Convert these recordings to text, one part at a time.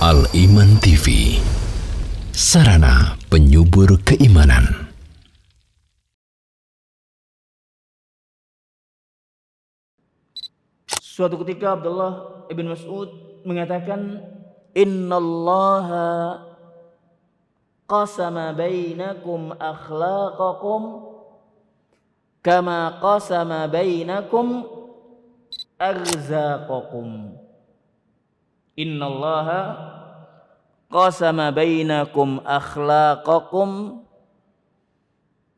Al-Iman TV, sarana penyubur keimanan. Suatu ketika Abdullah ibn Mas'ud mengatakan, Innallaha qasama bainakum akhlaqakum kama qasama bainakum arzaqakum. Innallaha qasama bainakum akhlaqakum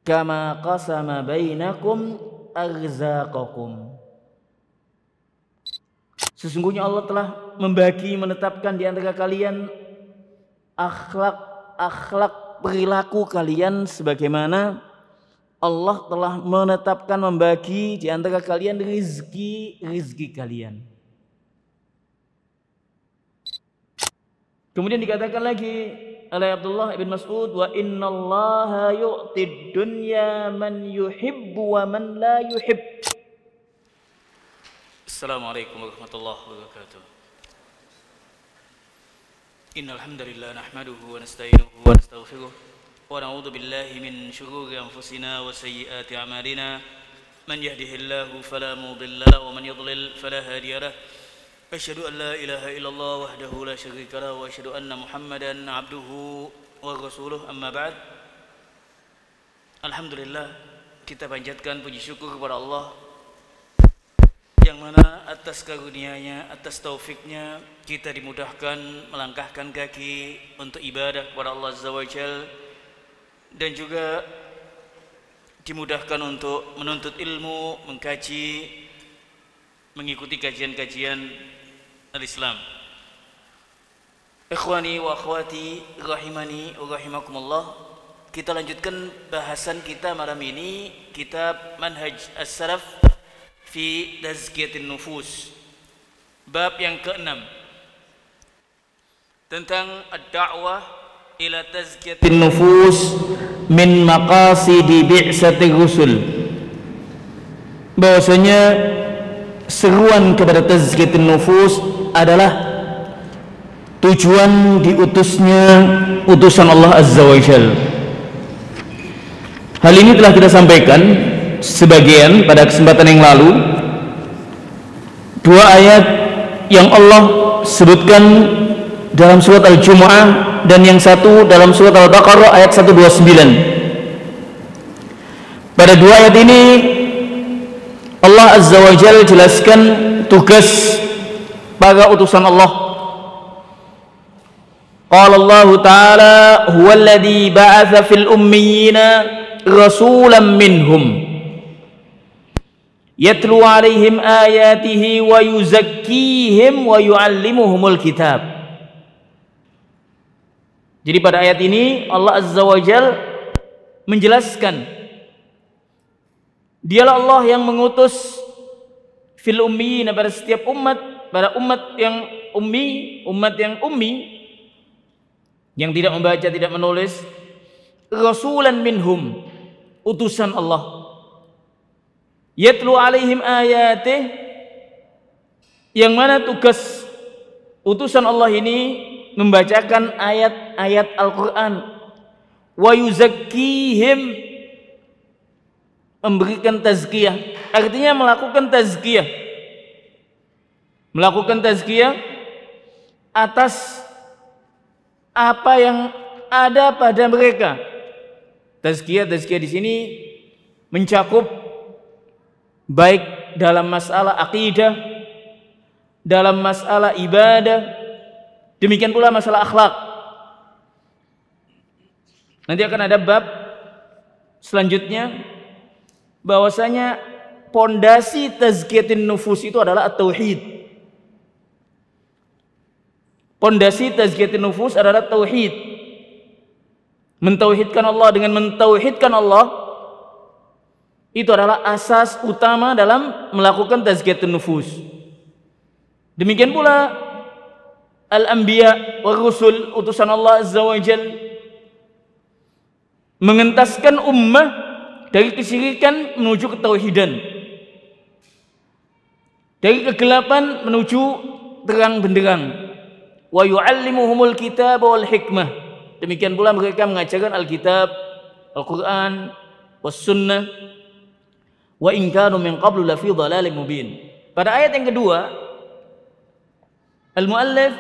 kama qasama bainakum arzaqakum. Sesungguhnya Allah telah menetapkan di antara kalian akhlak perilaku kalian sebagaimana Allah telah menetapkan membagi di antara kalian rizki kalian. Kemudian dikatakan lagi oleh Abdullah ibn Mas'ud, wa innallaha yu'tid dunya man yuhibbu wa man la yuhib. Assalamualaikum warahmatullahi wabarakatuh. Innal hamdalillah nahmaduhu wa nasta'inuhu wa nastaghfiruh wa na'udzu billahi min shururi anfusina wa sayyiati a'malina. Man yahdihillahu fala mudilla lahu wa man yudlil fala hadiya lahu. Asyhadu an la ilaha illallah wahdahu la syarika lahu wa asyhadu anna Muhammadan 'abduhu wa rasuluh, amma ba'd. Alhamdulillah, kita panjatkan puji syukur kepada Allah yang mana atas karunia-Nya, atas taufiknya kita dimudahkan melangkahkan kaki untuk ibadah kepada Allah Azza wa Jalla, dan juga dimudahkan untuk menuntut ilmu, mengkaji, mengikuti kajian-kajian al-Islam. Ikhwani wa akhwati rahimani wa rahimakumullah, kita lanjutkan bahasan kita malam ini, kitab Manhaj As-Salaf fi Tazkiyatin Nufus, bab yang ke-6 tentang ad-da'wah ila tazkiyatin nufus min maqasidi bi'satir rusul, bahwasanya seruan kepada tazkiyatin nufus adalah tujuan diutusnya utusan Allah Azza wa Jalla. Hal ini telah kita sampaikan sebagian pada kesempatan yang lalu. Dua ayat yang Allah sebutkan dalam surat Al-Jumu'ah dan yang satu dalam surat Al-Baqarah ayat 129. Pada dua ayat ini Allah Azza wa Jalla jelaskan tugas para utusan Allah. Qala Allah Ta'ala huwallazi ba'atha fil ummiyina rasulan minhum yatlu alaihim ayatihi wa yuzakkihim wa yuallimuhumul kitab. Jadi pada ayat ini Allah Azza wa Jalla menjelaskan dialah Allah yang mengutus fil ummiyina pada setiap umat, pada umat yang ummi, yang tidak membaca, tidak menulis, rasulan minhum, utusan Allah. Yatlu alaihim ayatih, yang mana tugas utusan Allah ini membacakan ayat-ayat Al-Quran. Wa yuzakkihim, memberikan tazkiyah, artinya melakukan tazkiyah atas apa yang ada pada mereka. Tazkiyah di sini mencakup baik dalam masalah akidah, dalam masalah ibadah, demikian pula masalah akhlak. Nanti akan ada bab selanjutnya bahwasanya pondasi tazkiyatin nufus itu adalah at-tauhid. Pondasi tazkiyatin nufus adalah tauhid. Mentauhidkan Allah. Dengan mentauhidkan Allah itu adalah asas utama dalam melakukan tazkiyatun nufus. Demikian pula al-anbiya wa rusul, utusan Allah Azza wa Jalla, mengentaskan ummah dari kesyirikan menuju ketauhidan, dari kegelapan menuju terang benderang. wa yu'allimuhumul kitab wal hikmah. Demikian pula mereka mengajarkan Alkitab, Al-Qur'an, was sunnah. Wa in kanu min qablu lafi dhalalin mubin. Pada ayat yang kedua, Al-Muallif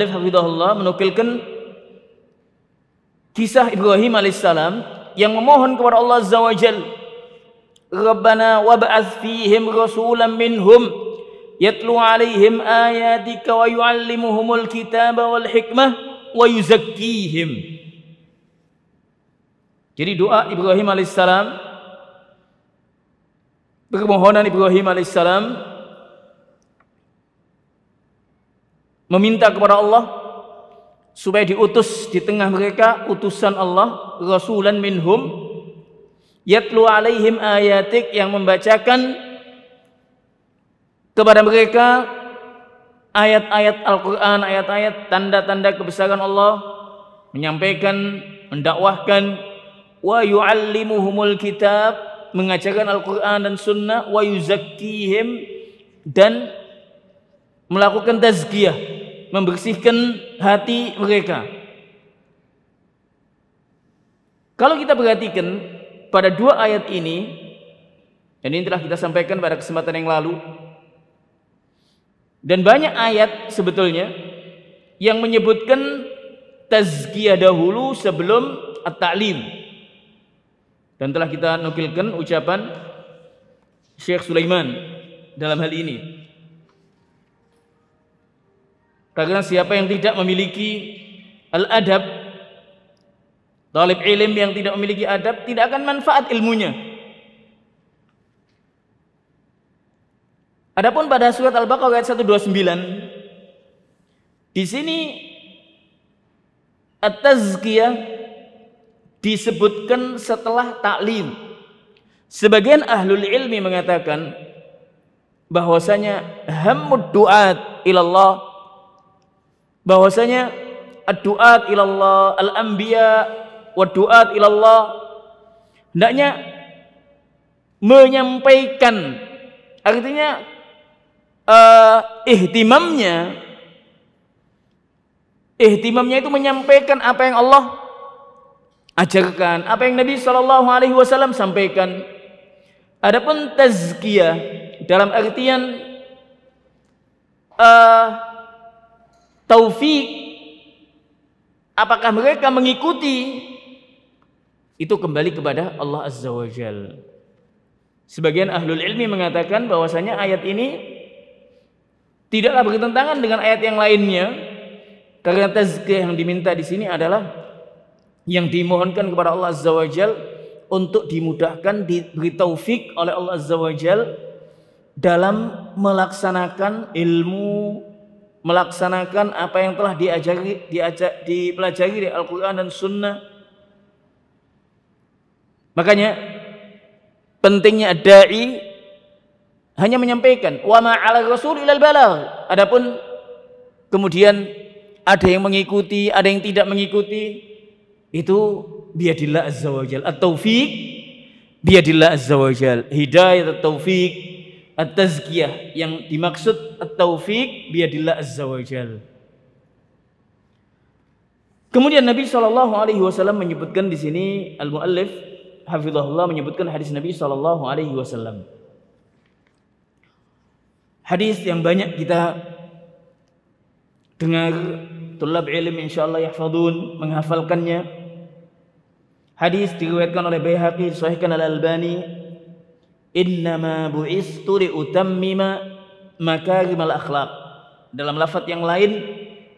hafizahullah menukilkan kisah Ibrahim alaihissalam yang memohon kepada Allah Azza wa Jalla, Rabbana wab'ats fihim rasulan minhum yatlu alaihim ayatika wa yu'allimuhumul kitaba wal hikmah wa yuzakkihim. Jadi doa Ibrahim alaihissalam, permohonan Ibrahim alaihissalam meminta kepada Allah supaya diutus di tengah mereka utusan Allah, rasulan minhum yatlu alaihim ayatik, yang membacakan kepada mereka ayat-ayat Al-Quran, ayat-ayat tanda-tanda kebesaran Allah, menyampaikan, mendakwahkan, wa yu'allimuhumul kitab, mengajarkan Al-Quran dan Sunnah, wa yuzakkihim, dan melakukan tazkiyah, membersihkan hati mereka. Kalau kita perhatikan pada dua ayat ini, dan ini telah kita sampaikan pada kesempatan yang lalu, dan banyak ayat sebetulnya yang menyebutkan tazkiyah dahulu sebelum at-ta'lim. Dan telah kita nukilkan ucapan Syekh Sulaiman dalam hal ini. Karena siapa yang tidak memiliki al-adab, talib ilm yang tidak memiliki adab, tidak akan manfaat ilmunya. Adapun pada surat Al-Baqarah ayat 129, di sini at-tazkiyah disebutkan setelah taklim. Sebagian ahlul ilmi mengatakan bahwasanya hammud du'at ilallah, bahwasanya ad-du'at ilallah, al-anbiya wa du'at ilallah, hendaknya menyampaikan, artinya ihtimamnya itu menyampaikan apa yang Allah ajarkan, apa yang Nabi SAW sampaikan. Adapun tazkiyah dalam artian taufik, apakah mereka mengikuti, itu kembali kepada Allah Azza wa Jalla. Sebagian ahlul ilmi mengatakan bahwasanya ayat ini tidaklah bertentangan dengan ayat yang lainnya, karena tazkiyah yang diminta di sini adalah yang dimohonkan kepada Allah Azza wa Jalla untuk dimudahkan, diberi taufik oleh Allah Azza wa Jalla dalam melaksanakan ilmu, melaksanakan apa yang telah dipelajari di Al-Quran dan Sunnah. Makanya pentingnya dai hanya menyampaikan, wa ma 'ala rasul ilal balagh. Adapun kemudian ada yang mengikuti, ada yang tidak mengikuti, itu biadillah azza wa jalla. At-taufiq biadillah azza wa jalla. Hidayah at-taufiq, at-tazkiyah, yang dimaksud at-taufiq biadillah azza wa jalla. Kemudian Nabi SAW menyebutkan di sini, al-muallif hafizahullah menyebutkan hadis Nabi SAW. Hadis yang banyak kita dengar, tulab ilm insyaallah yahfadzun, menghafalkannya. Hadis diriwayatkan oleh Baihaqi, disahihkan oleh Al-Albani, innama bu'istu liutammima makarimal akhlaq. Dalam lafaz yang lain,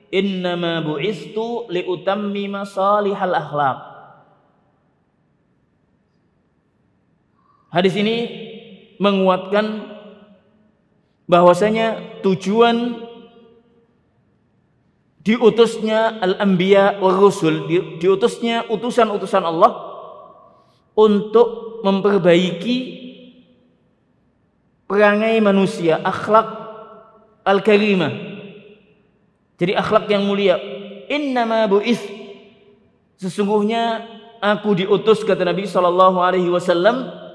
innama bu'istu liutammima salihal akhlaq. Hadis ini menguatkan bahwasanya tujuan diutusnya al-anbiya wa rusul, diutusnya utusan-utusan Allah untuk memperbaiki perangai manusia, akhlak al-karimah. Jadi akhlak yang mulia. Innama bu'is, sesungguhnya aku diutus, kata Nabi SAW,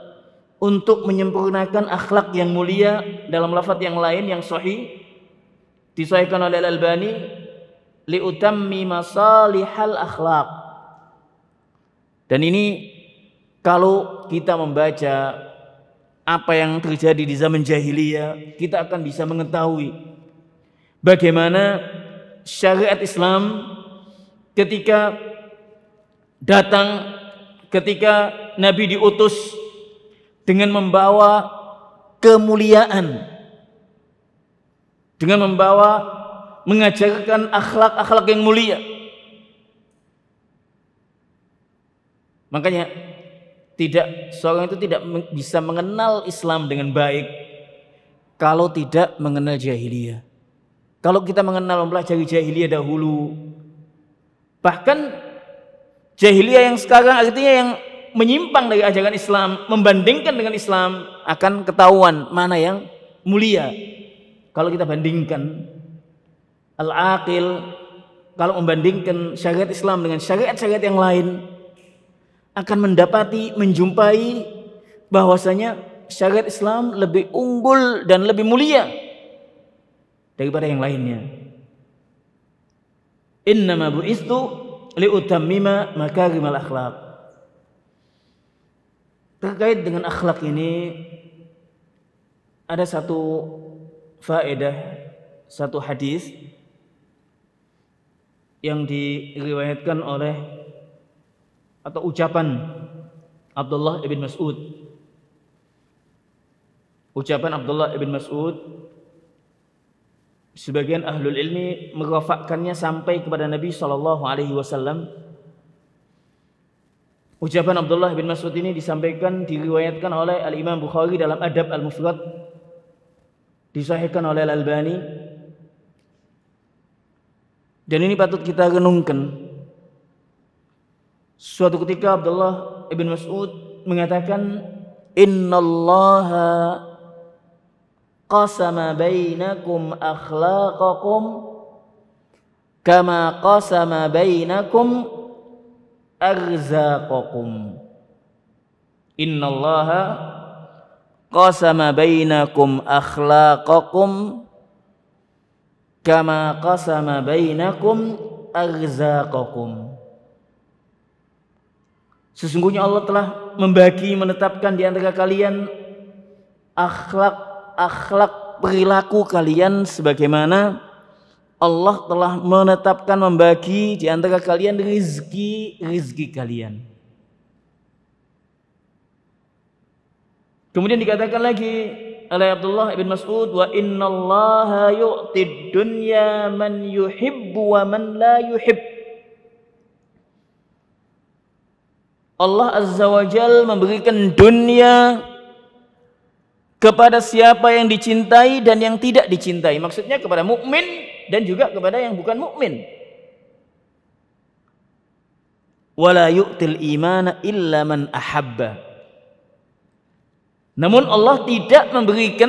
untuk menyempurnakan akhlak yang mulia. Dalam lafaz yang lain yang sahih disahihkan oleh Al-Albani, liutammi masalihal akhlak. Dan ini kalau kita membaca apa yang terjadi di zaman jahiliyah, kita akan bisa mengetahui bagaimana syariat Islam ketika datang, ketika Nabi diutus dengan membawa kemuliaan, dengan membawa mengajarkan akhlak-akhlak yang mulia. Makanya seorang itu tidak bisa mengenal Islam dengan baik kalau tidak mengenal jahiliyah. Kalau kita mempelajari jahiliyah dahulu, bahkan jahiliyah yang sekarang artinya yang menyimpang dari ajaran Islam, membandingkan dengan Islam, akan ketahuan mana yang mulia. Kalau kita bandingkan al-aqil, kalau membandingkan syariat Islam dengan syariat-syariat yang lain, akan menjumpai bahwasanya syariat Islam lebih unggul dan lebih mulia daripada yang lainnya. Innama bu'istu liutammima makarimal akhlaq. Terkait dengan akhlak ini ada satu faedah, satu hadis yang diriwayatkan oleh atau ucapan Abdullah ibn Mas'ud. Ucapan Abdullah ibn Mas'ud, sebagian ahlul ilmi merafakkannya sampai kepada Nabi SAW. Ucapan Abdullah bin Mas'ud ini diriwayatkan oleh Al-Imam Bukhari dalam Adab Al-Mufrad, disahihkan oleh Al-Albani. Dan ini patut kita renungkan. Suatu ketika Abdullah ibn Mas'ud mengatakan, innallaha qasama bainakum akhlaqakum kama qasama bainakum arzaqakum. Innallaha qasama bainakum akhlaqakum kama qasama bainakum arzaqakum. Sesungguhnya Allah telah menetapkan di antara kalian akhlak perilaku kalian, sebagaimana Allah telah menetapkan membagi di antara kalian rizki kalian. Kemudian dikatakan lagi oleh Abdullah ibn Mas'ud, wa innallaha yu'tid dunya man yuhibbu wa man la yuhib. Allah Azza wa Jal memberikan dunia kepada siapa yang dicintai dan yang tidak dicintai. Maksudnya kepada mukmin dan juga kepada yang bukan mukmin. Wala yu'til imana illa man ahabba. Namun Allah tidak memberikan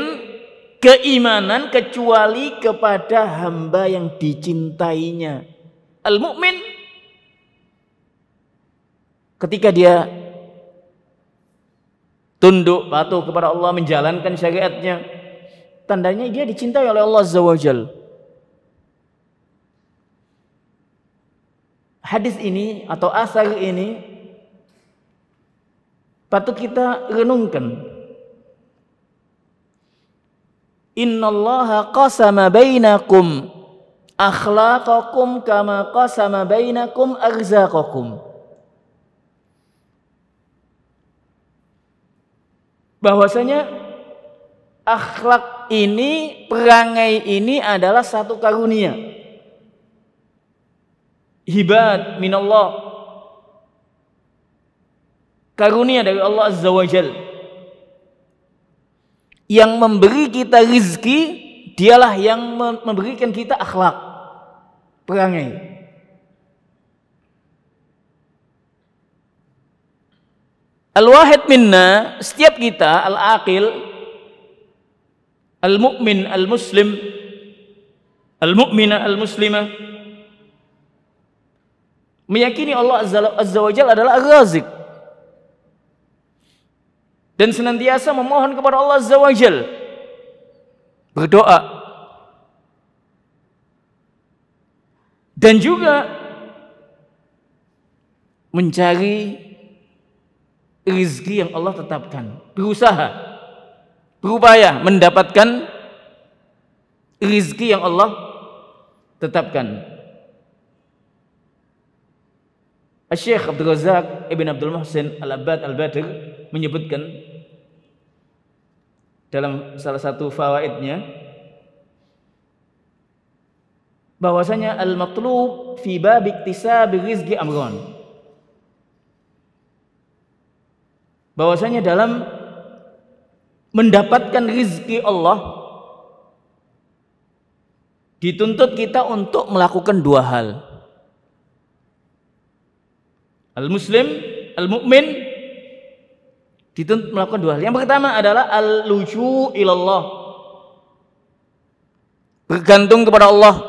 keimanan kecuali kepada hamba yang dicintainya. Al-mu'min ketika dia tunduk patuh kepada Allah, menjalankan syariatnya, tandanya dia dicintai oleh Allah Azza wa Jal. Hadis ini atau asar ini patut kita renungkan. Innallaha qasama bainakum akhlaqakum kama qasama bainakum arzaqakum. Bahwasanya akhlak ini, perangai ini adalah satu karunia, hibat minallah, karunia dari Allah Azza wa Jal. Yang memberi kita rizki, dialah yang memberikan kita akhlak, perangai. Al-wahid minna, setiap kita, al-aqil, al-mu'min, al-muslim, al-mu'mina, al-muslimah, meyakini Allah Azza wa Jalla adalah ar-razik. dan senantiasa memohon kepada Allah Azza wa Jalla, berdoa, dan juga mencari rezeki yang Allah tetapkan, berusaha, berupaya mendapatkan rezeki yang Allah tetapkan. Syekh Abdul Razak Ibn Abdul Muhsin Al-Abbad Al-Badr menyebutkan dalam salah satu fawaidnya bahwasanya al-matlub fi bab iktisab rizqi amron, bahwasanya dalam mendapatkan rizki Allah dituntut kita untuk melakukan dua hal. Al-muslim, al-mu'min dituntut melakukan dua hal. Yang pertama adalah al-luju ilallah, bergantung kepada Allah,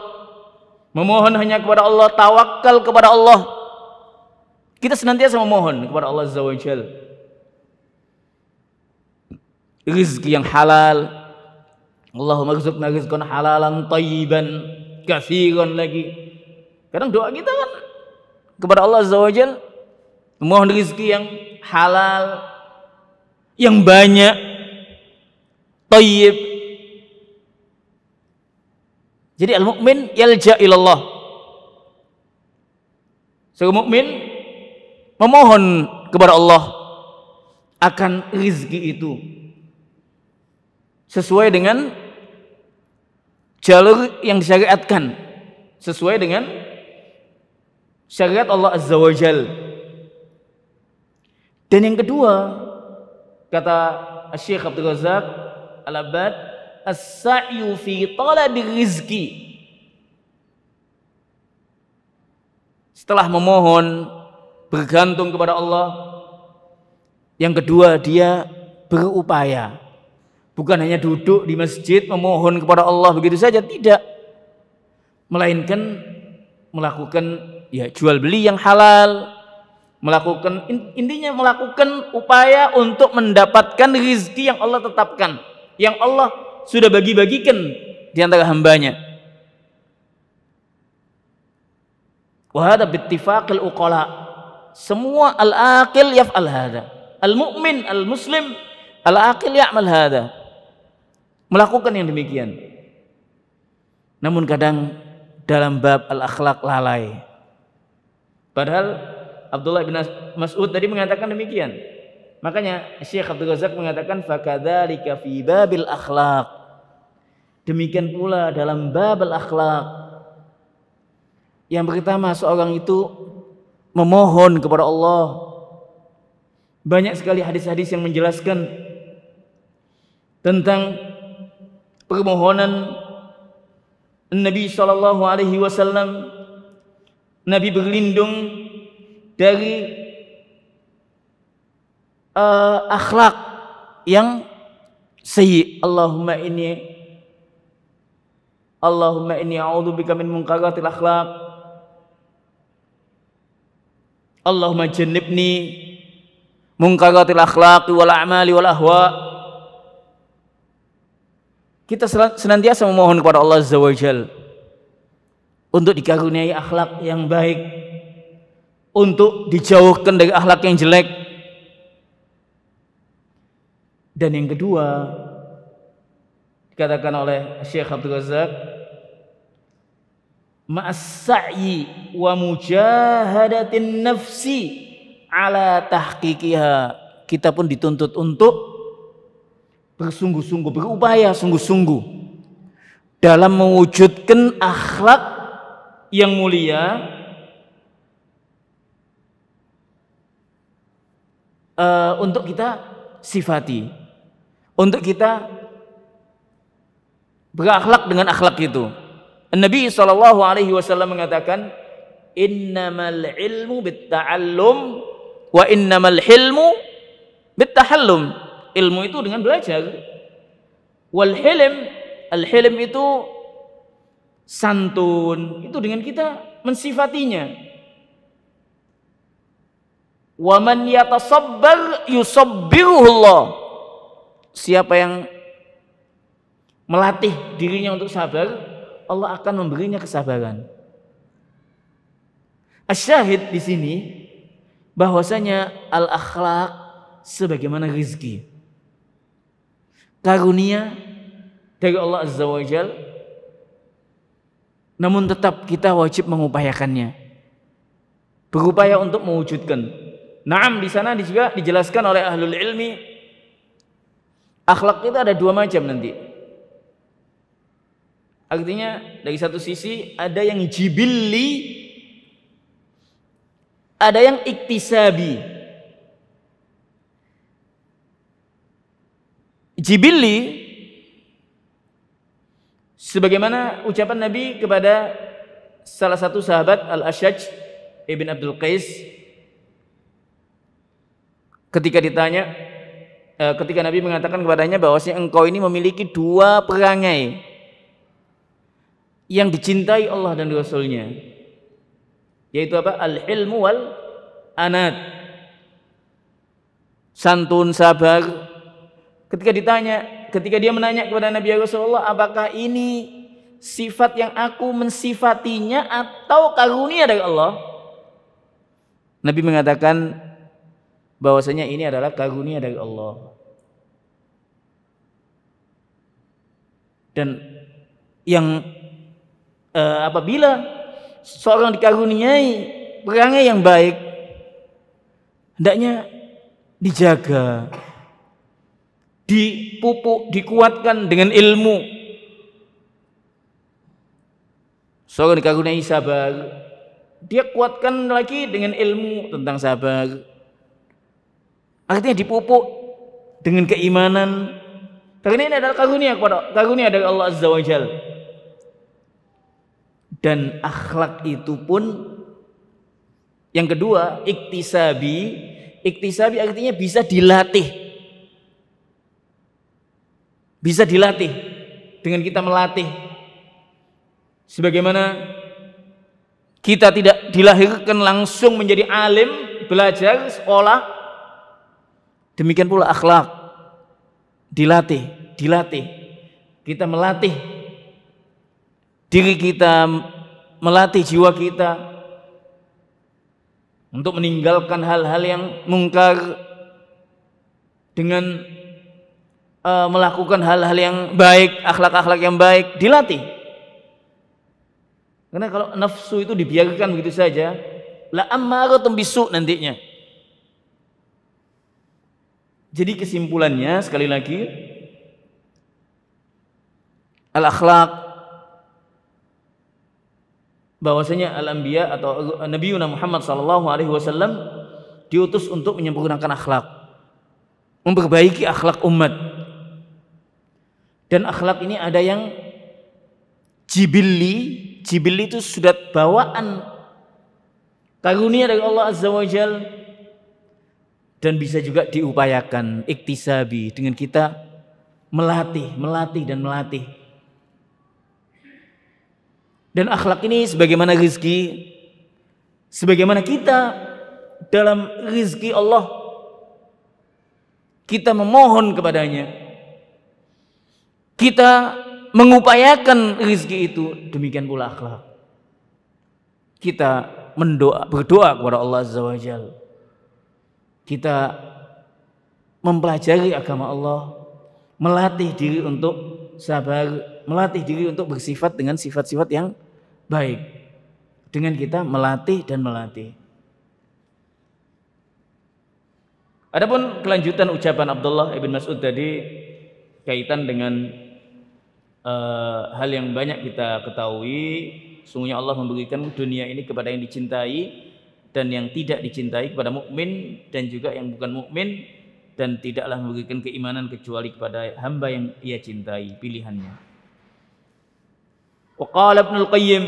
memohon hanya kepada Allah, tawakal kepada Allah. Kita senantiasa memohon kepada Allah Azza wa Jalla rizki yang halal. Allahumma rzuqna rizqan halalan thayyiban katsiran lagi. Kadang doa kita kan kepada Allah Azza wa Jalla memohon rizki yang halal, yang banyak, thayyib. Jadi al-mu'min yalja ilallah, seorang mukmin memohon kepada Allah akan rizki itu sesuai dengan jalur yang disyariatkan, sesuai dengan syariat Allah Azza wa Jal. Dan yang kedua, kata Syekh Abdul Razak Al-Abbad, as-sa'yu fi talabi rizki. Setelah memohon, bergantung kepada Allah, yang kedua dia berupaya. Bukan hanya duduk di masjid memohon kepada Allah begitu saja, tidak. Melainkan melakukan ya jual beli yang halal, melakukan intinya melakukan upaya untuk mendapatkan rizki yang Allah tetapkan, yang Allah sudah bagi-bagikan di antara hambanya. Wa hadza bittifaqil uqala. Semua al-aqil yaf'al hadza. Al-mu'min, al-muslim, al-aqil ya'mal hadza. Melakukan yang demikian. Namun kadang dalam bab al-akhlaq lalai. Padahal Abdullah bin Mas'ud tadi mengatakan demikian. Makanya Syekh Abdul Razak mengatakan fakadzalika fi babil akhlaq. Demikian pula dalam bab al-akhlaq. Yang pertama, seorang itu memohon kepada Allah. Banyak sekali hadis-hadis yang menjelaskan tentang permohonan Nabi sallallahu alaihi wasallam. Nabi berlindung dari akhlak yang sayyi. Allahumma inni a'udzubika min munkaratil akhlaq. Allahumma jannibni munkaratil akhlaq wal a'mali wal ahwa. Kita senantiasa memohon kepada Allah Azza wa Jalla untuk dikaruniai akhlak yang baik, untuk dijauhkan dari akhlak yang jelek. Dan yang kedua dikatakan oleh Syekh Abdul Razak, ma'as-sa'yi wa mujahadatin nafsi ala tahqiqiha. Kita pun dituntut untuk bersungguh-sungguh, berupaya sungguh-sungguh dalam mewujudkan akhlak yang mulia, untuk kita sifati, untuk kita berakhlak dengan akhlak itu. Nabi SAW mengatakan, innamal ilmu bitta'allum wa innamal hilmu bittahallum. Ilmu itu dengan belajar. Wal hilm, al-hilm itu santun, itu dengan kita mensifatinya. Wa man yatasabbar yusabbiruhullah. siapa yang melatih dirinya untuk sabar, Allah akan memberinya kesabaran. Asyahid di sini bahwasanya al-akhlaq sebagaimana rizki, karunia dari Allah Azza wa Jalla, namun tetap kita wajib mengupayakannya, berupaya untuk mewujudkan. Naam, di sana juga dijelaskan oleh ahlul ilmi, akhlak itu ada dua macam nanti. Artinya dari satu sisi ada yang jibilli, ada yang iktisabi. Jibilli sebagaimana ucapan Nabi kepada salah satu sahabat Al-Ashaj Ibn Abdul Qais ketika ditanya, ketika Nabi mengatakan kepadanya bahwasanya engkau ini memiliki dua perangai yang dicintai Allah dan Rasulnya, yaitu apa? Al-ilmu wal anad, santun, sabar. Ketika dia menanya kepada Nabi Rasulullah, apakah ini sifat yang aku mensifatinya atau karunia dari Allah? Nabi mengatakan bahwasanya ini adalah karunia dari Allah. Dan yang apabila seorang dikaruniai perangai yang baik, hendaknya dijaga, dipupuk, dikuatkan dengan ilmu. Seorang dikaruniai sabar, dia kuatkan lagi dengan ilmu tentang sabar. Artinya dipupuk dengan keimanan. Karena ini adalah karunia dari Allah Azza wa Jalla. Dan akhlak itu pun yang kedua, iktisabi. Iktisabi artinya bisa dilatih. Bisa dilatih dengan kita melatih. Sebagaimana kita tidak dilahirkan langsung menjadi alim, belajar, sekolah, demikian pula akhlak dilatih. Kita melatih diri kita, melatih jiwa kita untuk meninggalkan hal-hal yang mungkar dengan melakukan hal-hal yang baik, akhlak-akhlak yang baik, dilatih. Karena kalau nafsu itu dibiarkan begitu saja, la ammaratun bisu nantinya. Jadi kesimpulannya sekali lagi, al-akhlaq, bahwasanya al-anbiya atau Nabi Muhammad SAW diutus untuk menyempurnakan akhlak, memperbaiki akhlak umat. Dan akhlak ini ada yang jibilli itu sudah bawaan karunia dari Allah Azza wa Jalla, dan bisa juga diupayakan iktisabi dengan kita melatih dan melatih. Dan akhlak ini sebagaimana rizki, sebagaimana kita dalam rizki Allah kita memohon kepadanya, kita mengupayakan rizki itu, demikian pula akhlak. Kita berdoa kepada Allah Azza wa Jalla. Kita mempelajari agama Allah, melatih diri untuk sabar, melatih diri untuk bersifat dengan sifat-sifat yang baik. Dengan kita melatih dan melatih. Adapun kelanjutan ucapan Abdullah ibn Mas'ud tadi kaitan dengan hal yang banyak kita ketahui, sungguhnya Allah memberikan dunia ini kepada yang dicintai dan yang tidak dicintai, kepada mukmin dan juga yang bukan mukmin, dan tidaklah memberikan keimanan kecuali kepada hamba yang ia cintai, pilihannya. Wa qala Ibnul Qayyim,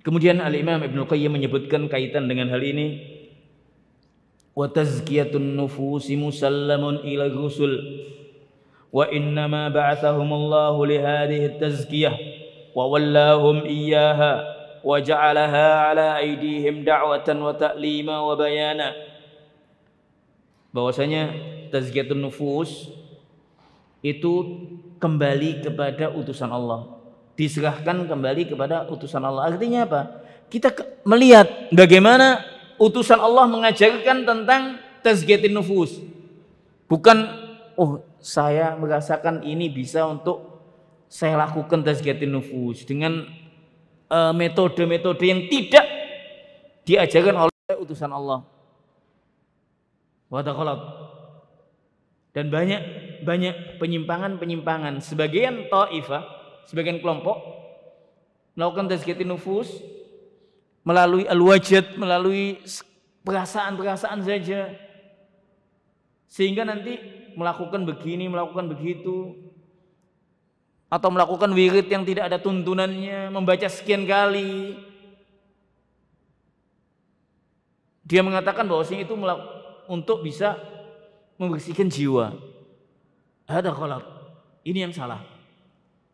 kemudian Al-Imam Ibnul Qayyim menyebutkan kaitan dengan hal ini, wa tazkiyatun nufusi musallamun ila rusul wa innama ba'athahumullahu li hadhihi at-tazkiyah wa wallahum iyyaha wa ja'alaha ala aydihim da'watan wa ta'lima wa bayana. Bahwasanya tazkiyatun nufus itu kembali kepada utusan Allah, diserahkan kembali kepada utusan Allah. Artinya apa? Kita melihat bagaimana utusan Allah mengajarkan tentang tazkiyatun nufus. Bukan, oh saya merasakan ini bisa untuk saya lakukan tazkiyatun nufus dengan metode-metode yang tidak diajarkan oleh utusan Allah. Dan banyak penyimpangan. Sebagian taifah, sebagian kelompok melakukan tazkiyatun nufus melalui al-wajad, melalui perasaan-perasaan saja, sehingga nanti melakukan begini, melakukan begitu, atau melakukan wirid yang tidak ada tuntunannya, membaca sekian kali. Dia mengatakan bahwasanya itu untuk bisa membersihkan jiwa. Ada ghalat. Ini yang salah.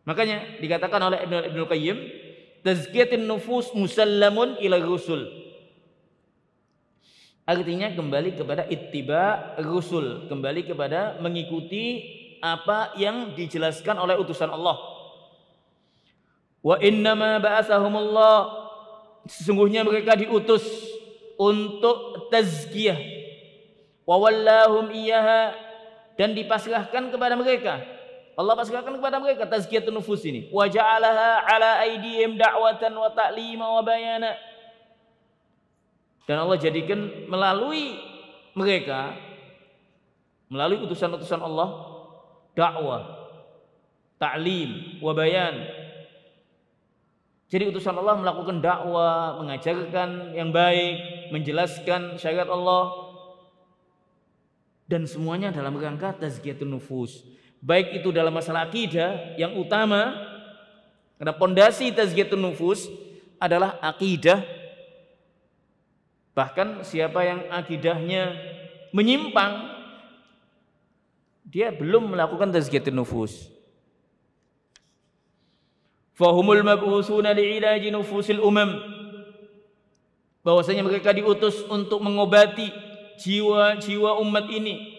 Makanya dikatakan oleh Ibnu Qayyim, tazkiyatun nufus musallamun ila rusul. Artinya kembali kepada ittiba rusul, kembali kepada mengikuti apa yang dijelaskan oleh utusan Allah. Wa innama ba'atsahumullah, sesungguhnya mereka diutus untuk tazkiyah. Wa wallahum iyyaha, dan dipasrahkan kepada mereka. Allah pasrahkan kepada mereka tazkiyatun nufus ini. Wa ja'alaha ala aydihim da'watan wa ta'lima wa bayana. Dan Allah jadikan melalui mereka, melalui utusan-utusan Allah, dakwah, ta'lim wa bayan. Jadi utusan Allah melakukan dakwah, mengajarkan yang baik, menjelaskan syariat Allah, dan semuanya dalam rangka tazkiyatun nufus. Baik itu dalam masalah akidah yang utama, karena pondasi tazkiyatun nufus adalah akidah. Bahkan siapa yang akidahnya menyimpang, dia belum melakukan tazkiyatun nufus. Fahumul mab'usuna li'ilaji nufusil umam, bahwasanya mereka diutus untuk mengobati jiwa-jiwa umat ini.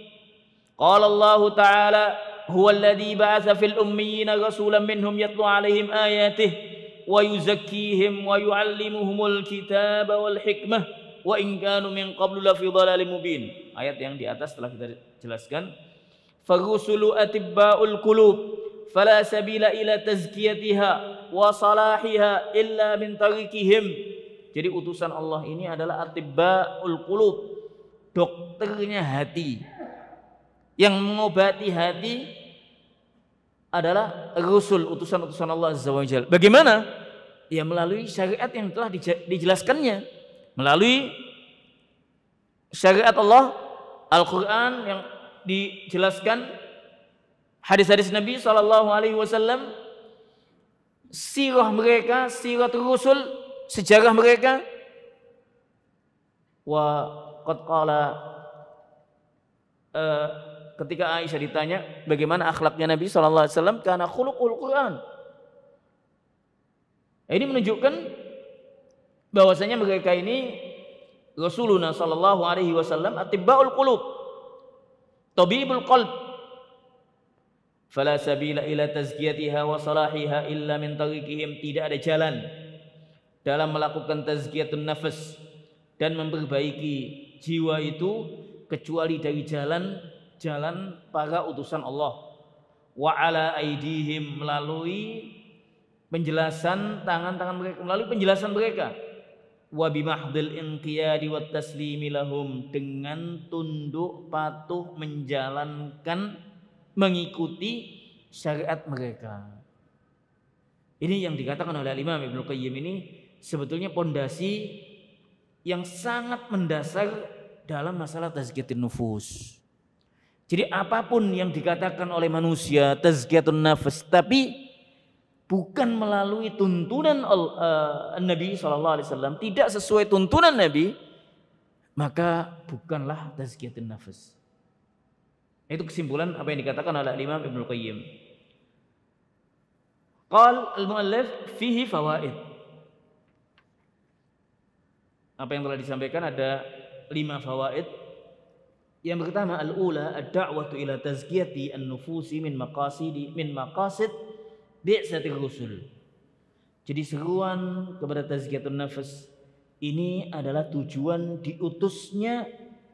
Qala Allah Ta'ala, huwa alladhi ba'atha fil ummiyina rasulan minhum yatlu 'alaihim ayatihi wa yuzakkihim wa yu'allimuhumul kitaba wal hikmah wa in kanu min qablu lafi dhalalin mubin. Ayat yang di atas telah kita jelaskan. Farusulu atibba'ul qulub fala sabila ila tazkiyatiha wa salahiha illa min tariqihim. Jadi utusan Allah ini adalah atibba'ul qulub, dokternya hati. Yang mengobati hati adalah Rasul, utusan-utusan Allah Azza wa Jalla. Bagaimana? Ya melalui syariat yang telah dijelaskannya, melalui syariat Allah, Al-Quran yang dijelaskan, hadis-hadis Nabi SAW, sirah mereka, sirah Rasul, sejarah mereka. Wa qad qala, ketika Aisyah ditanya bagaimana akhlaknya Nabi SAW, karena khuluqul Quran. Ini menunjukkan bahwasanya mereka ini Rasulullah SAW atibba'ul qulub, tabibul qalb. Fala sabila ila tazkiyatiha wa salahiha illa min tariqihim. Tidak ada jalan dalam melakukan tazkiyatun nafas dan memperbaiki jiwa itu kecuali dari jalan para utusan Allah. Wa ala aidihim, melalui penjelasan tangan-tangan mereka, melalui penjelasan mereka. Wa bimahdil inqiyadi wat taslimi lahum, dengan tunduk patuh menjalankan, mengikuti syariat mereka. Ini yang dikatakan oleh Imam Ibnu Qayyim, ini sebetulnya pondasi yang sangat mendasar dalam masalah tazkiyatun nufus. Jadi apapun yang dikatakan oleh manusia tazkiyatun nafs, tapi bukan melalui tuntunan Nabi SAW, tidak sesuai tuntunan Nabi, maka bukanlah tazkiyatun nafs. Itu kesimpulan apa yang dikatakan oleh Imam Ibnu Qayyim. Qal al-muallif fihi fawaid. Apa yang telah disampaikan ada 5 fawaid. Yang pertama, al-ula ad-da'watu ila tazkiyati an-nufusi min maqasid bi'satir rusul. Jadi seruan kepada tazkiyatun nafs ini adalah tujuan diutusnya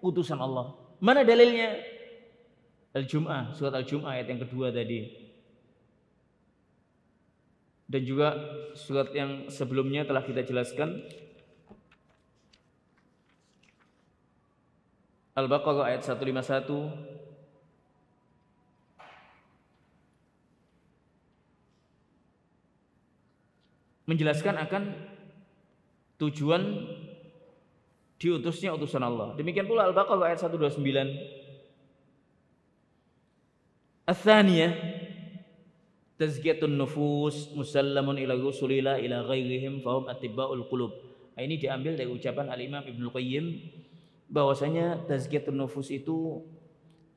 utusan Allah. Mana dalilnya? Al-Jum'ah, surat Al-Jum'ah ayat yang kedua tadi. Dan juga surat yang sebelumnya telah kita jelaskan. Al-Baqarah ayat 151. Menjelaskan akan tujuan diutusnya utusan Allah. Demikian pula Al-Baqarah ayat 129. Ats-tsaniyah tazkiyatun nufus musallamun ila rusulillah ila ghairihim fahum attibaul qulub. Ini diambil dari ucapan Al-Imam Ibnu Qayyim bahwasanya tazkiyatun nufus itu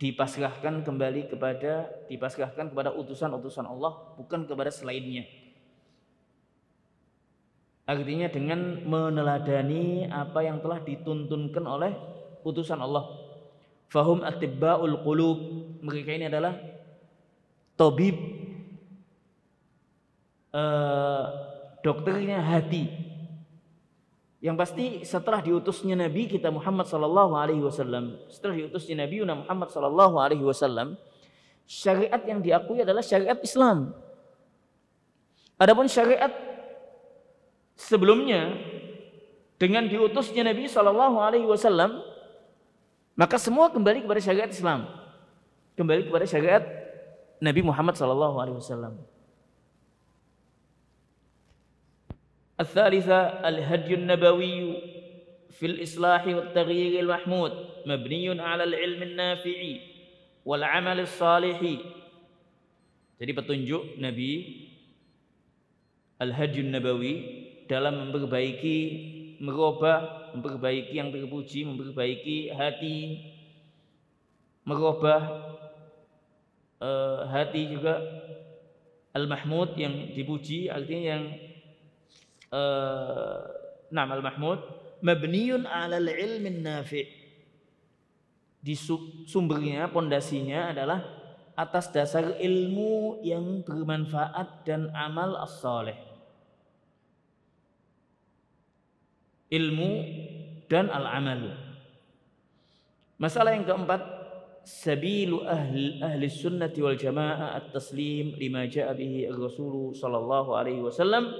dipasrahkan kepada utusan-utusan Allah, bukan kepada selainnya. Artinya dengan meneladani apa yang telah dituntunkan oleh utusan Allah. Fahum attibaul qulub, mereka ini adalah tabib, dokternya hati. Yang pasti setelah diutusnya Nabi kita Muhammad sallallahu alaihi wasallam, setelah diutusnya Nabi Muhammad sallallahu alaihi wasallam, syariat yang diakui adalah syariat Islam. Adapun syariat sebelumnya dengan diutusnya Nabi sallallahu alaihi wasallam, maka semua kembali kepada syariat Islam, kembali kepada syariat Nabi Muhammad sallallahu alaihi wasallam. Ats-tsalitsah al-hadyu an-nabawi fil islah wa at-taghyir al-mahmud mabniyun 'ala al-'ilm an-nafi'i wal 'amal as-salih. Jadi petunjuk Nabi al-hadyu an-nabawi dalam memperbaiki, merubah, memperbaiki yang terpuji, memperbaiki hati, merubah hati juga al-mahmud yang dipuji, artinya yang al-mahmud mabniyun 'alal ilmin nafi'. Di sumbernya, pondasinya adalah atas dasar ilmu yang bermanfaat dan amal as-salih. Ilmu dan al-amal. Masalah yang keempat, sabilu ahli sunnati wal jamaah at-taslim lima ja'a bihi ar-rasul sallallahu alaihi wasallam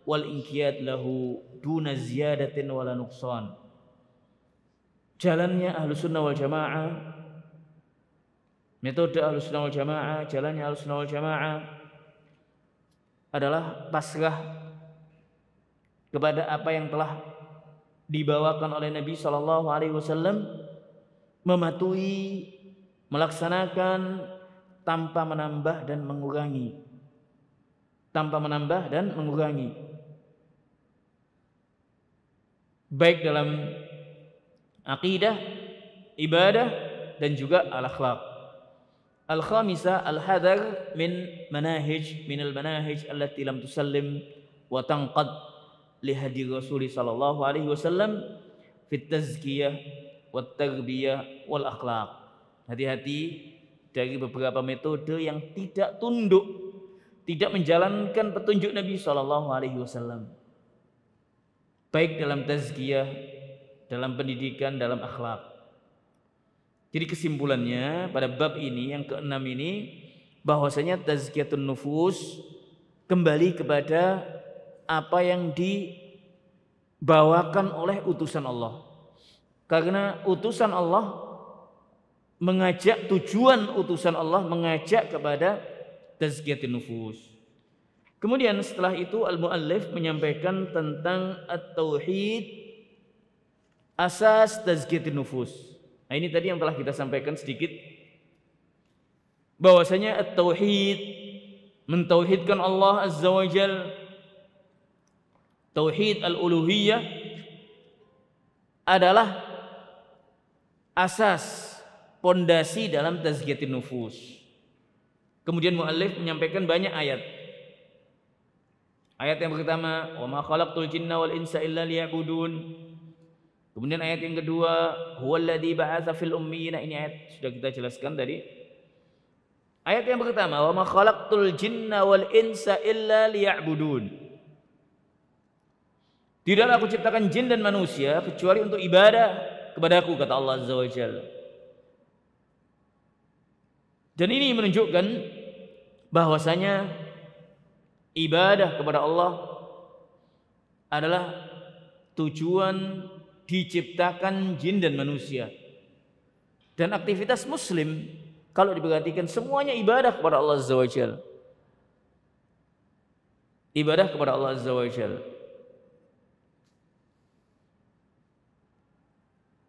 wal inqiyad lahu duna ziyadatin wala nuqsan. Jalannya ahlu sunnah wal jamaah, metode ahlu sunnah wal jamaah, jalannya ahlu sunnah wal jamaah adalah pasrah kepada apa yang telah dibawakan oleh Nabi sallallahu alaihi wasallam, mematuhi, melaksanakan tanpa menambah dan mengurangi. Tanpa menambah dan mengurangi. Baik dalam aqidah, ibadah dan juga al-akhlaq. Al-khamisah al-hadar min al-manahij allati lam tusallim wa tanqad li hadi Rasul sallallahu alaihi wasallam fit tazkiyah wat tarbiyah wal akhlaq. Hati-hati dari beberapa metode yang tidak tunduk, tidak menjalankan petunjuk Nabi sallallahu alaihi wasallam. Baik dalam tazkiyah, dalam pendidikan, dalam akhlak. Jadi kesimpulannya pada bab ini yang keenam ini, bahwasanya tazkiyatun nufus kembali kepada apa yang dibawakan oleh utusan Allah. Karena utusan Allah mengajak, tujuan utusan Allah mengajak kepada tazkiyatun nufus. Kemudian setelah itu al-muallif menyampaikan tentang at-tauhid, asas tazkiyatun nufus. Nah, ini tadi yang telah kita sampaikan sedikit, bahwasanya at-tauhid, mentauhidkan Allah azza wa jal, tauhid al-uluhiyah adalah asas, pondasi dalam tazkiyatun nufus. Kemudian muallif menyampaikan banyak ayat. Ayat yang pertama, wa ma khalaqtul jinna wal insa illa liya'budun. Kemudian ayat yang kedua, huwallazi ba'atsa fil ummiyina, ini ayat sudah kita jelaskan tadi. Ayat yang pertama, wa ma khalaqtul jinna wal insa illa liya'budun. Tidaklah aku ciptakan jin dan manusia kecuali untuk ibadah kepadaku, kata Allah Azza wa Jalla. Dan ini menunjukkan bahwasanya ibadah kepada Allah adalah tujuan diciptakan jin dan manusia. Dan aktivitas muslim kalau diperhatikan semuanya ibadah kepada Allah Azza wa Jalla. Ibadah kepada Allah Azza wa Jalla.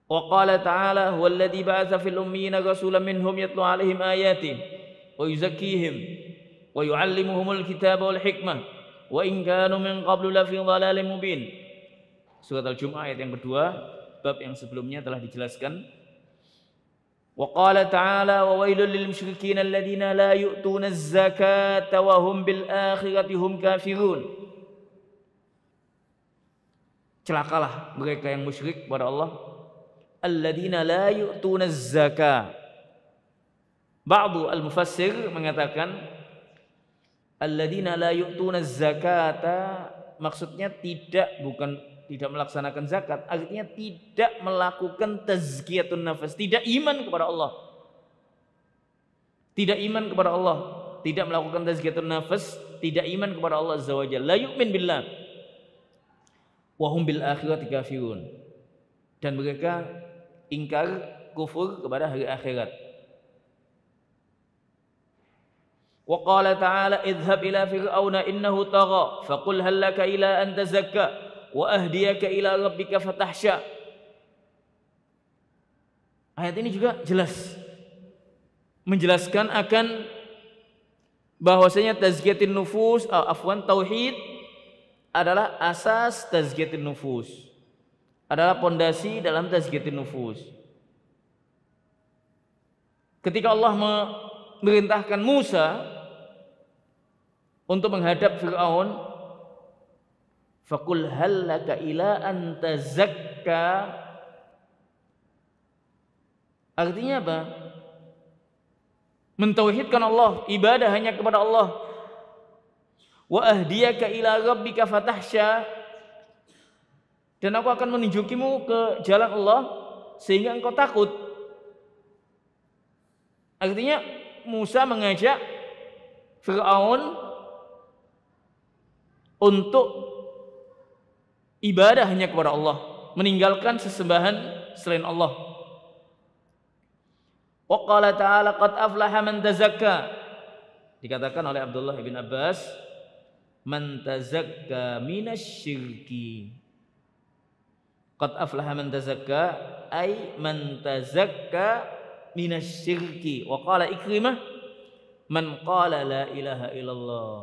Wa qala ta'ala huwallazi ba'atsa fil ummiyina rasulan minhum yatlu 'alaihim ayatihi wa yuzakkihim wa yu'allimuhumul kitaba wal hikmah wa in kanu min qablu lafi dhalalin mubin. Surat Al-Jumu'ah ayat yang kedua, bab yang sebelumnya telah dijelaskan. Wa qala ta'ala wa wailul lil musyrikin alladziina la yu'tuna az-zakata wa hum bil akhirati hum kafirun. Celakalah mereka yang musyrik kepada Allah, alladzina la yu'tuna az-zakah. Ba'du al-mufassir mengatakan alladzina la yu'tuna az-zakata maksudnya bukan tidak melaksanakan zakat, artinya tidak melakukan tazkiyatun nafas, tidak iman kepada Allah. Tidak iman kepada Allah, tidak melakukan tazkiyatun nafas, tidak iman kepada Allah Azza wa Jalla. La yu'min billah wa hum bil akhirati kafirun. Dan mereka ingkar, kufur kepada hari akhirat. Wa qala ta'ala idhhab ila fir'auna innahu tagha faqul hal laka ila an tazakka wa ahdiyaka ila rabbika fatahsya. Ayat ini juga jelas menjelaskan akan bahwasanya tazkiyatun nufus, tauhid adalah asas tazkiyatun nufus, adalah pondasi dalam tazkiyatun nufus. Ketika Allah memerintahkan Musa untuk menghadap Fir'aun, faqul hal laka ila an tazakka, artinya apa? Mentauhidkan Allah, ibadah hanya kepada Allah. Wa ahdiyaka ila rabbika fatahsya, dan aku akan menunjukimu ke jalan Allah sehingga engkau takut. Artinya Musa mengajak Fir'aun untuk ibadah hanya kepada Allah, meninggalkan sesembahan selain Allah. Wa qala ta'ala qad aflaha man tazakka, dikatakan oleh Abdullah bin Abbas, man tazakka minasyirki. Qad aflaha man tazakka ay man tazakka minasyirki. Wa qala Ikrimah man qala la ilaha illallah.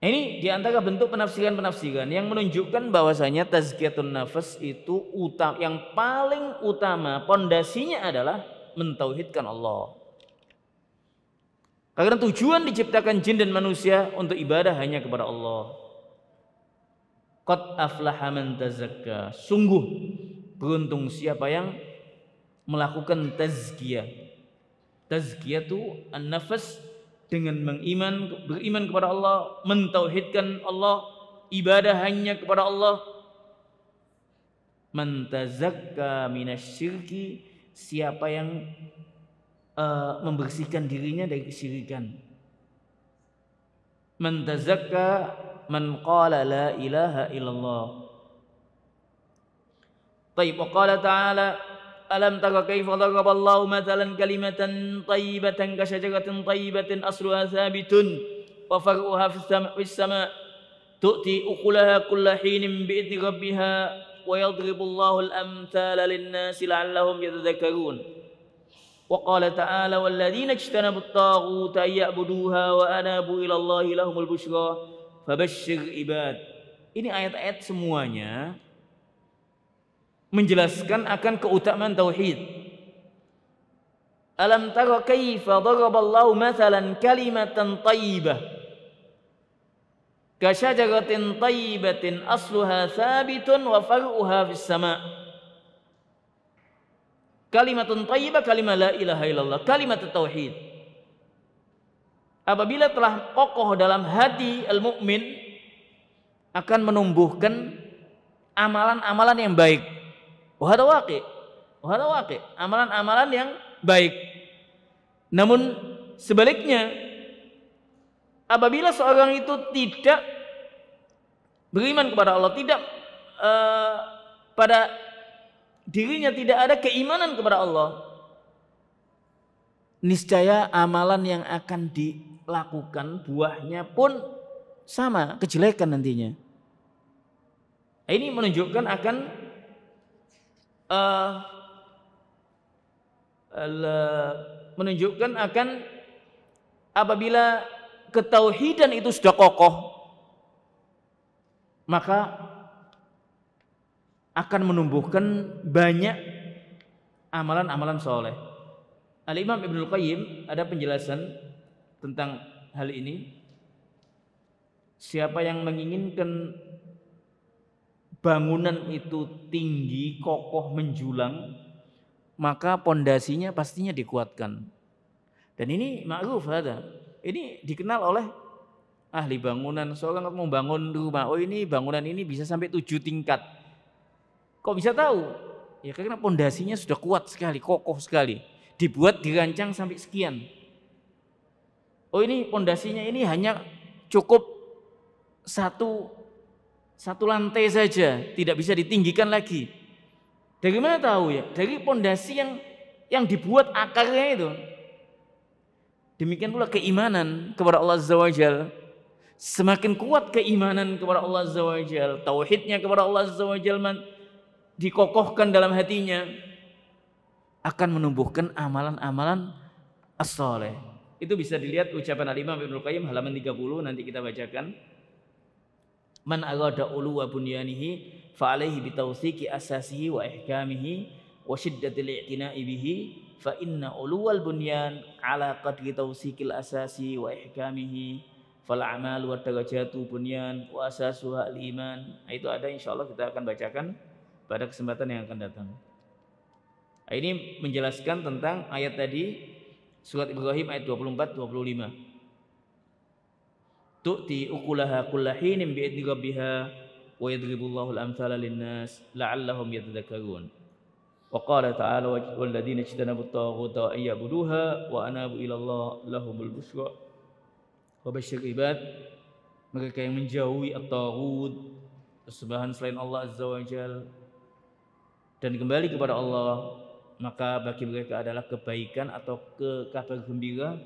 Ini diantara bentuk penafsiran-penafsiran yang menunjukkan bahwasanya tazkiyatun nafas itu yang paling utama, pondasinya adalah mentauhidkan Allah. Karena tujuan diciptakan jin dan manusia untuk ibadah hanya kepada Allah. Qad aflaha man tazakka, sungguh beruntung siapa yang melakukan tazkiyah. Tazkiyah itu an-nafas, dengan beriman kepada Allah, mentauhidkan Allah, ibadah hanya kepada Allah. Man tazakka minasyirki, siapa yang membersihkan dirinya dari kesyirikan. Man tazakka man qala la ilaha illallah. Taib, wa qala ta'ala alam tara kaifa daraballahu mathalan kalimatan thayyibatan ka syajaratin thayyibatin asluha thabitun wa far'uha fis sama' tu'ti ukulaha kulla hinin bi'idni rabbiha wa yadribullahu al-amthala lin-nasi la'allahum yatadhakkarun. Wa qala ta'ala walladzina ijtanabu at-taghuta ya'buduha wa anabu ila Allahi lahumul busyra fabashshir ibad. Ini ayat-ayat semuanya menjelaskan akan keutamaan tauhid. Alam tara kaifa daraballahu mathalan kalimatan thayyibah. Kasyajaratin thayyibatin asluha thabitun wa far'uha fis sama'. Kalimatun thayyibah kalimat la ilaha illallah, kalimat tauhid. Apabila telah kokoh dalam hati al-mukmin, akan menumbuhkan amalan-amalan yang baik. Wa hada waqi'. Amalan-amalan yang baik. Namun sebaliknya, apabila seorang itu tidak beriman kepada Allah, tidak pada dirinya tidak ada keimanan kepada Allah, niscaya amalan yang akan dilakukan buahnya pun sama, kejelekan nantinya. Ini menunjukkan akan apabila ketauhidan itu sudah kokoh, maka akan menumbuhkan banyak amalan-amalan soleh. Al-Imam Ibnul Qayyim ada penjelasan tentang hal ini. Siapa yang menginginkan bangunan itu tinggi, kokoh, menjulang, maka pondasinya pastinya dikuatkan. Dan ini ma'ruf ada. Ini dikenal oleh ahli bangunan. Seorang mau bangun rumah, oh ini bangunan ini bisa sampai 7 tingkat. Kok bisa tahu? Ya karena pondasinya sudah kuat sekali, kokoh sekali. Dibuat, dirancang sampai sekian. Oh ini pondasinya ini hanya cukup satu lantai saja, tidak bisa ditinggikan lagi. Dari mana tahu ya? Dari pondasi yang dibuat akarnya itu. Demikian pula keimanan kepada Allah Azza wa Jalla. Semakin kuat keimanan kepada Allah Azza wa Jalla, tauhidnya kepada Allah Azza wa Jalla dikokohkan dalam hatinya, akan menumbuhkan amalan-amalan as-saleh. Itu bisa dilihat ucapan Al-Imam Ibnul Qayyim halaman 30, nanti kita bacakan. Man arada uluwa bunyanihi fa alaihi bitawsiki asasihi wa ihkamihi wa shiddatil i'tina'i bihi fa inna uluwal bunyan ala qadri tawsikil asasi wa ihkamihi fal a'malu wa darajatu bunyan wa asasuha al-iman. Itu ada, insyaallah kita akan bacakan pada kesempatan yang akan datang. Ini menjelaskan tentang ayat tadi, surat Ibrahim ayat 24-25. Tu'ti ukulaha kulla hinin bi'idni rabbiha wa yadribullahu al-amthala lin-nas la'allahum yatadhakkarun. Wa qala ta'ala wal ladzina ijtanabu at-taghuta ay ya'buduha wa anabu ila Allah lahumul busyra wa basyir ibad. Mereka yang menjauhi at-taghut, persembahan selain Allah Azza wa Jalla, dan kembali kepada Allah, maka bagi mereka adalah kebaikan atau kabar gembira.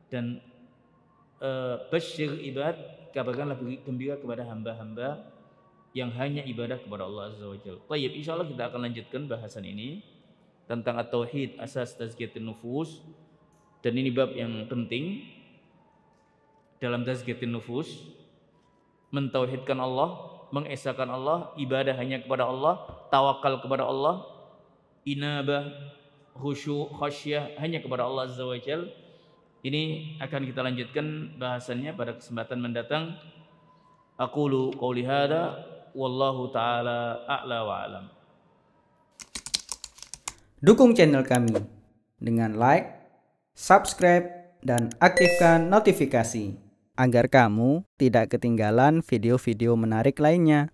Dan basyir ibad, kabarkanlah gembira kepada hamba-hamba yang hanya ibadah kepada Allah Azza wa Jalla. Baik, insyaallah kita akan lanjutkan bahasan ini tentang at-tauhid, asas tazkiyatun nufus. Dan ini bab yang penting dalam tazkiyatun nufus, mentauhidkan Allah, mengesahkan Allah, ibadah hanya kepada Allah, tawakal kepada Allah, inabah, khusyuk, khasyah hanya kepada Allah Azza wa Jalla. Ini akan kita lanjutkan bahasannya pada kesempatan mendatang. Aqulu qouli hadza wallahu taala a'la wa a'lam. Dukung channel kami dengan like, subscribe, dan aktifkan notifikasi agar kamu tidak ketinggalan video-video menarik lainnya.